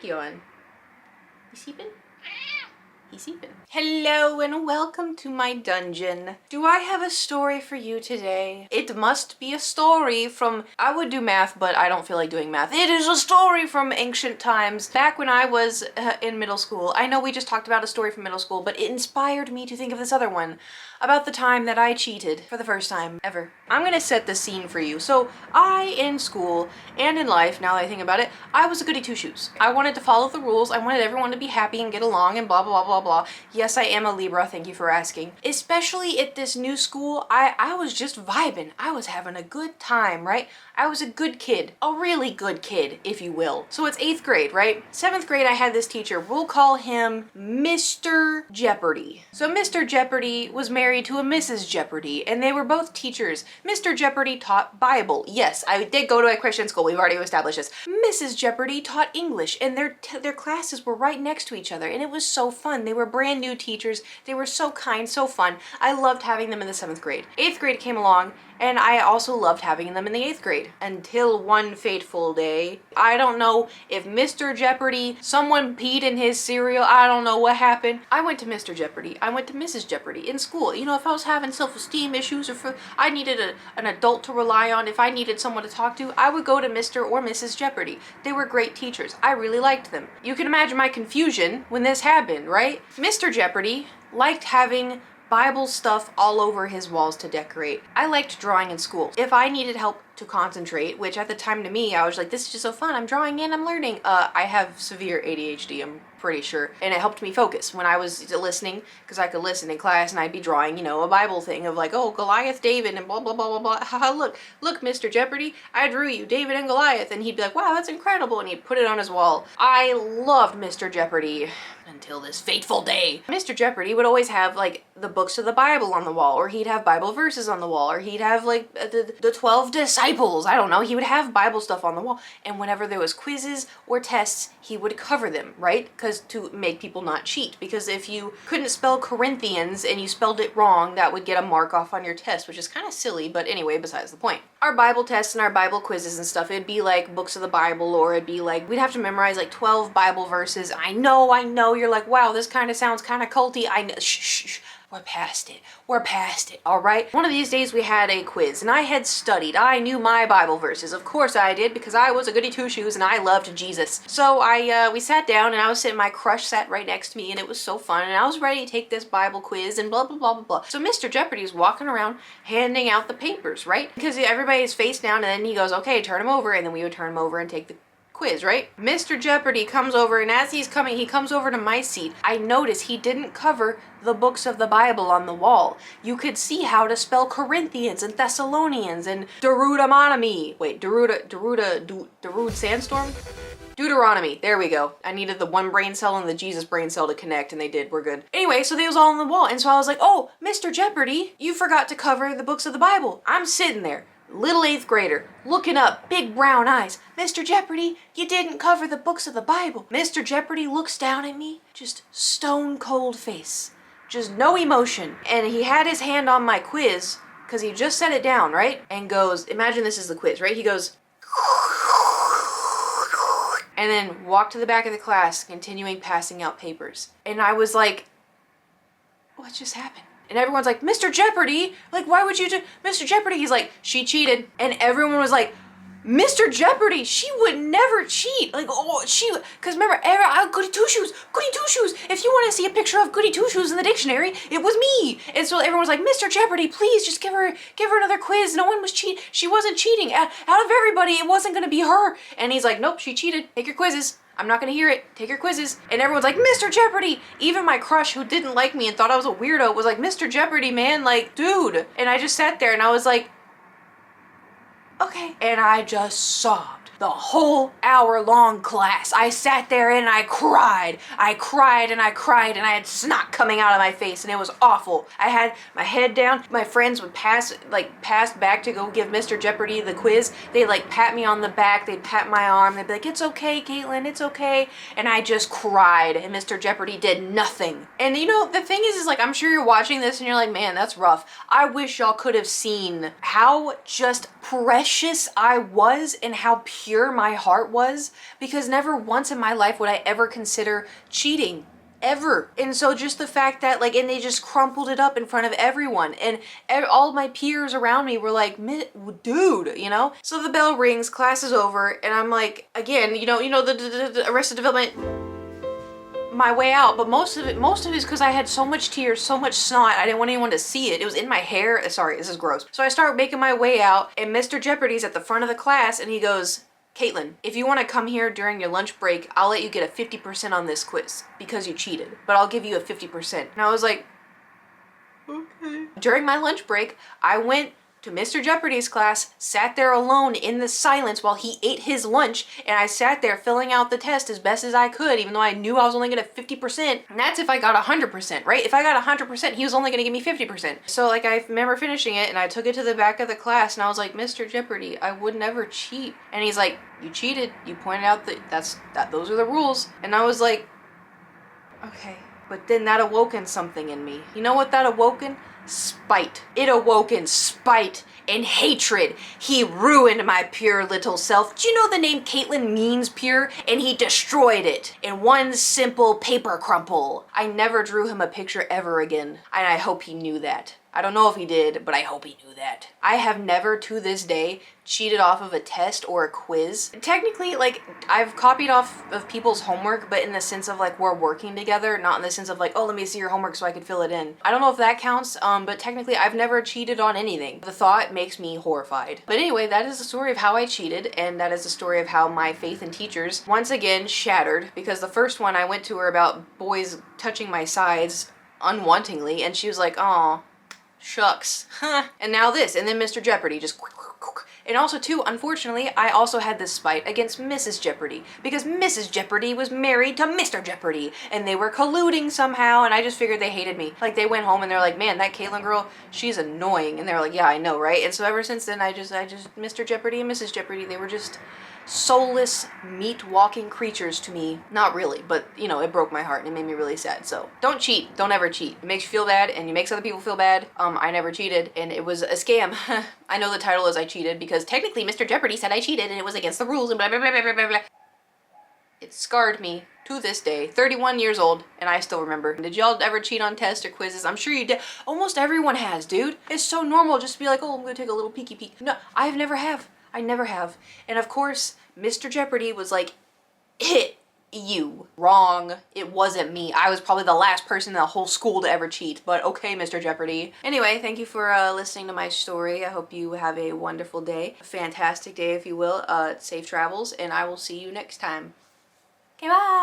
mic you on? You sleeping? He's sleeping. Hello and welcome to my dungeon. Do I have a story for you today? It must be a story from, I would do math, but I don't feel like doing math. It is a story from ancient times, back when I was in middle school. I know we just talked about a story from middle school, but it inspired me to think of this other one about the time that I cheated for the first time ever. I'm gonna set the scene for you. So I, in school and in life, now that I think about it, I was a goody two-shoes. I wanted to follow the rules. I wanted everyone to be happy and get along and blah, blah, blah, blah. Yes, I am a Libra. Thank you for asking. Especially at this new school, I was just vibing. I was having a good time, right? I was a good kid. A really good kid, if you will. So it's 8th grade, right? 7th grade, I had this teacher. We'll call him Mr. Jeopardy. So Mr. Jeopardy was married to a Mrs. Jeopardy, and they were both teachers. Mr. Jeopardy taught Bible. Yes, I did go to a Christian school. We've already established this. Mrs. Jeopardy taught English, and their classes were right next to each other, and it was so fun. They were brand new teachers. They were so kind, so fun. I loved having them in the 7th grade. 8th grade came along, and I also loved having them in the 8th grade. Until one fateful day, I don't know if Mr. Jeopardy, someone peed in his cereal, I don't know what happened. I went to Mr. Jeopardy. I went to Mrs. Jeopardy in school. You know, if I was having self-esteem issues or I needed an adult to rely on, if I needed someone to talk to, I would go to Mr. or Mrs. Jeopardy. They were great teachers. I really liked them. You can imagine my confusion when this happened, right? Mr. Jeopardy liked having Bible stuff all over his walls to decorate. I liked drawing in school. If I needed help to concentrate, which at the time to me, I was like, this is just so fun. I'm drawing and I'm learning. I have severe ADHD, I'm pretty sure. And it helped me focus when I was listening, because I could listen in class and I'd be drawing, you know, a Bible thing of like, oh, Goliath, David, and blah, blah, blah, blah, blah. Haha, look, Mr. Jeopardy, I drew you, David and Goliath. And he'd be like, wow, that's incredible. And he'd put it on his wall. I loved Mr. Jeopardy until this fateful day. Mr. Jeopardy would always have like the books of the Bible on the wall, or he'd have Bible verses on the wall, or he'd have like the 12 disciples. I don't know. He would have Bible stuff on the wall. And whenever there was quizzes or tests, he would cover them, right? Because to make people not cheat. Because if you couldn't spell Corinthians and you spelled it wrong, that would get a mark off on your test, which is kind of silly, but anyway, besides the point. Our Bible tests and our Bible quizzes and stuff, it'd be like books of the Bible, or it'd be like, we'd have to memorize like 12 Bible verses. I know, you're like, wow, this kind of sounds kind of culty. I know, shh. We're past it, all right? One of these days we had a quiz, and I had studied. I knew my Bible verses. Of course I did, because I was a goody two-shoes and I loved Jesus. So we sat down, and I was sitting, my crush sat right next to me, and it was so fun, and I was ready to take this Bible quiz, and blah, blah, blah, blah, blah. So Mr. Jeopardy is walking around handing out the papers, right? Because everybody's face down, and then he goes, okay, turn them over, and then we would turn them over and take the quiz, right? Mr. Jeopardy comes over, and as he's coming, he comes over to my seat. I noticed he didn't cover the books of the Bible on the wall. You could see how to spell Corinthians and Thessalonians and Deuteronomy. Wait, Darude Sandstorm? Deuteronomy. There we go. I needed the one brain cell and the Jesus brain cell to connect, and they did. We're good. Anyway, so they was all on the wall, and so I was like, oh, Mr. Jeopardy, you forgot to cover the books of the Bible. I'm sitting there, little 8th grader, looking up, big brown eyes. Mr. Jeopardy, you didn't cover the books of the Bible. Mr. Jeopardy looks down at me, just stone cold face, just no emotion. And he had his hand on my quiz, because he just set it down, right? And goes, imagine this is the quiz, right? He goes, and then walked to the back of the class, continuing passing out papers. And I was like, what just happened? And everyone's like, Mr. Jeopardy, like, why would you do Mr. Jeopardy? He's like, she cheated. And everyone was like, Mr. Jeopardy, she would never cheat. Like, oh, because remember, goody two-shoes. If you want to see a picture of goody two-shoes in the dictionary, it was me. And so everyone was like, Mr. Jeopardy, please just give her another quiz. No one was she wasn't cheating. Out of everybody, it wasn't going to be her. And he's like, nope, she cheated. Take your quizzes. I'm not gonna hear it. Take your quizzes. And everyone's like, Mr. Jeopardy! Even my crush, who didn't like me and thought I was a weirdo, was like, Mr. Jeopardy, man, like, dude. And I just sat there and I was like, okay. And I just sobbed. The whole hour-long class. I sat there and I cried. I cried and I had snot coming out of my face, and it was awful. I had my head down. My friends would pass back to go give Mr. Jeopardy the quiz. They'd like pat me on the back. They'd pat my arm. They'd be like, it's okay, Caitlin, it's okay. And I just cried, and Mr. Jeopardy did nothing. And you know, the thing is like, I'm sure you're watching this and you're like, man, that's rough. I wish y'all could have seen how just precious I was and how pure pure my heart was, because never once in my life would I ever consider cheating. Ever. And so just the fact that like, and they just crumpled it up in front of everyone, and all my peers around me were like, dude, you know? So the bell rings, class is over, and I'm like, again, the Arrested Development, my way out. But most of it is because I had so much tears, so much snot, I didn't want anyone to see it. It was in my hair. Sorry, this is gross. So I start making my way out, and Mr. Jeopardy's at the front of the class, and he goes, Caitlin, if you want to come here during your lunch break, I'll let you get a 50% on this quiz because you cheated, but I'll give you a 50%. And I was like, okay. During my lunch break, I went to Mr. Jeopardy's class, sat there alone in the silence while he ate his lunch, and I sat there filling out the test as best as I could, even though I knew I was only gonna 50%. And that's if I got 100%, right? If I got 100%, he was only gonna give me 50%. So like, I remember finishing it, and I took it to the back of the class, and I was like, Mr. Jeopardy, I would never cheat. And he's like, you cheated. You pointed out that those are the rules. And I was like, okay. But then that awoken something in me. You know what that awoken? Spite. It awoken spite and hatred. He ruined my pure little self. Do you know the name Caitlin means pure? And he destroyed it in one simple paper crumple. I never drew him a picture ever again, and I hope he knew that. I don't know if he did, but I hope he knew that. I have never to this day cheated off of a test or a quiz. Technically, like, I've copied off of people's homework, but in the sense of like, we're working together, not in the sense of like, oh, let me see your homework so I could fill it in. I don't know if that counts, but technically I've never cheated on anything. The thought makes me horrified. But anyway, that is the story of how I cheated, and that is the story of how my faith in teachers once again shattered, because the first one I went to her about boys touching my sides unwantingly, and she was like, oh, shucks. And now this, and then Mr. Jeopardy just. And also too, unfortunately, I also had this spite against Mrs. Jeopardy, because Mrs. Jeopardy was married to Mr. Jeopardy, and they were colluding somehow, and I just figured they hated me. Like, they went home and they're like, man, that Caitlin girl, she's annoying. And they were like, yeah, I know, right? And so ever since then, I just, Mr. Jeopardy and Mrs. Jeopardy, they were just soulless, meat-walking creatures to me. Not really, but, you know, it broke my heart and it made me really sad. So don't cheat. Don't ever cheat. It makes you feel bad, and it makes other people feel bad. I never cheated, and it was a scam. I know the title is I cheated because technically Mr. Jeopardy said I cheated and it was against the rules and blah, blah, blah, blah, blah, blah. It scarred me to this day. 31 years old, and I still remember. Did y'all ever cheat on tests or quizzes? I'm sure you did. Almost everyone has, dude. It's so normal just to be like, oh, I'm gonna take a little peeky peek. No, I never have. I never have. And of course, Mr. Jeopardy was like, hit you. Wrong. It wasn't me. I was probably the last person in the whole school to ever cheat, but okay, Mr. Jeopardy. Anyway, thank you for listening to my story. I hope you have a wonderful day. A fantastic day, if you will. Safe travels, and I will see you next time. Okay, bye!